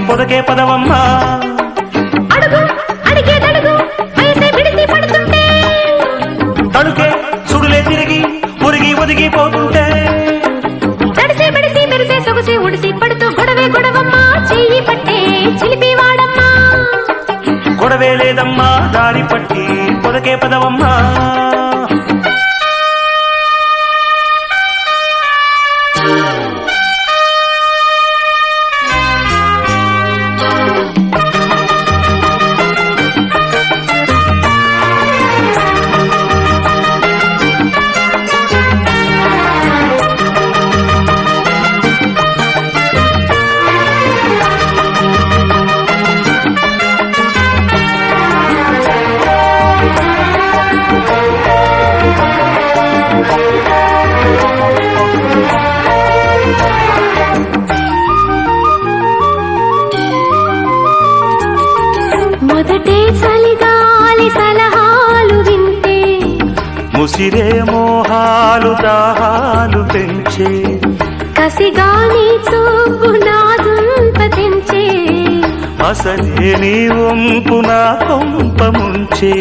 పొదకే పదవమ్మా. అడుగు అడిగే తడుగు వయసే బిడిసి పడుతుంటే తడుకే సుడులే తిరిగి ఒరిగి ఒదిగిపోతుంటే తడిసి బిడిసి మెరిసే సొగసి ఉడిసి పడుతూ గొడవే గొడవమ్మా చెయ్యి పట్టే చిలిపి వాడమ్మా. గొడవే లేదమ్మా దారి పట్టి పొదకే పదవమ్మా. మొదటే చలిగాలి సలహాలు వింటే ముసిరే మోహాలు దాహాలు పెంచే కసిగాని చూపు నాదుంప తెంచే అసలే నీ వంపు నా కొంప ముంచే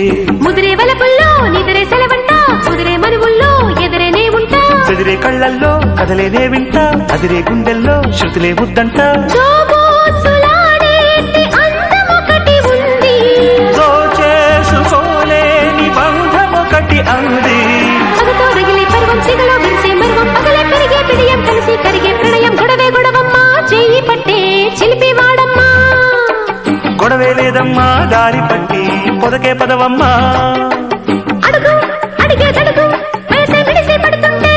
ముదిరే వలపుల్లో నిదరే సెలవంట కుదిరే మనువుల్లో ఎదురేనే ఉంటా చెదిరే కళ్ళల్లో కదలేనే వింటా అదిరే గుండెల్లో శృతులే ముద్దంట జోబోత్సులాడేటి అందమొకటి ఉంది చేసుకోలేని బంధమొకటి అంది పగతో రగిలే పర్వం సిగలో విరిసే మర్వం పగలే పెరిగే పిడియం కలిసి కరిగే ప్రణయం గొడవే గొడవమ్మా చెయ్యి పట్టే చిలిపి వాడమ్మా. గొడవే లేదమ్మా దారి పట్టి పొదకే పదవమ్మా. అడుగు అడిగే తడుగు వయసే బిడిసి పడుతుంటే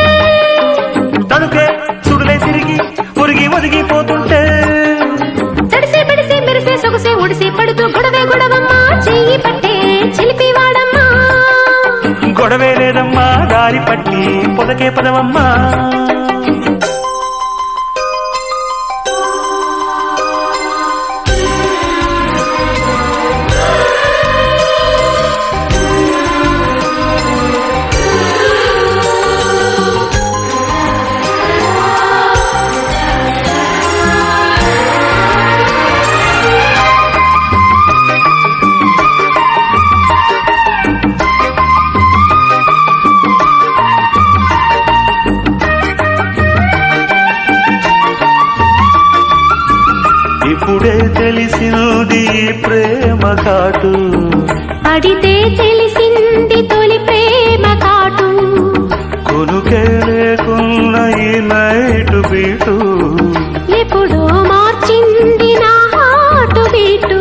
తడుకే సుడులే తిరిగి ఒరిగి ఒదిగిపోతుంటే తడిసి బిడిసి మెరిసే సొగసే ఉడిసి పడుతూ గొడవే గొడవమ్మా చెయ్యి పట్టే చిలిపి వాడమ్మా. గొడవే లేదమ్మా దారి పట్టి పొదకే పదవమ్మా. ఇప్పుడే తెలిసింది ప్రేమ కాటు అడితే తెలిసింది తొలి ప్రేమ కాటు కొనుకే లేకున్న ఈ నైటు బీటు ఎప్పుడో మార్చింది నా హాటు బీటు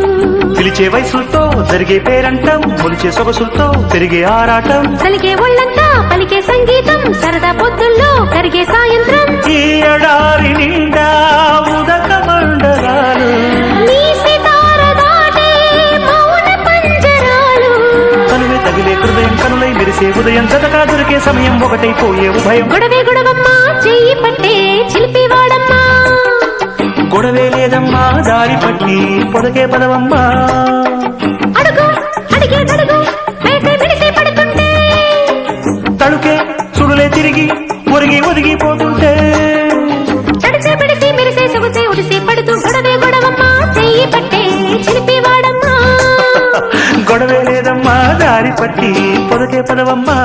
పిలిచే వయసులతో జరిగే పేరంటం మొలిచే సొగసులతో పెరిగే ఆరాటం సలిగే ఒళ్ళంతా పలికే సంగీతం సరదా పొద్దుల్లో కరిగే సాయంత్రం ఈ ఎడారి నిండా ఉదక మండలాలు నీ సితార దాటే మౌన పంజరాలు కనువే తగిలే హృదయం కనులై మెరిసే ఉదయం జతగా దొరికే సమయం ఒకటైపోయే ఉభయం గొడవే గొడవమ్మా చెయ్యి పట్టే చిలిపి వాడమ్మా. గొడవే లేదమ్మా దారి పట్టి పొదకే పదవమ్మా. అడుగు అడిగే తడుగు వేసే బిడిసి పడుతుంటే తడుకే సుడులే తిరిగి ఒరిగి ఒదిగిపోతుంటే తడిసే బిడిసి మెరిసే సొగసే ఉడిసి పడుతూ గొడవే గొడవమ్మా చెయ్యి పట్టే చిలిపి వాడమ్మా. గొడవే లేదమ్మా దారి పట్టి పొదకే పదవమ్మా.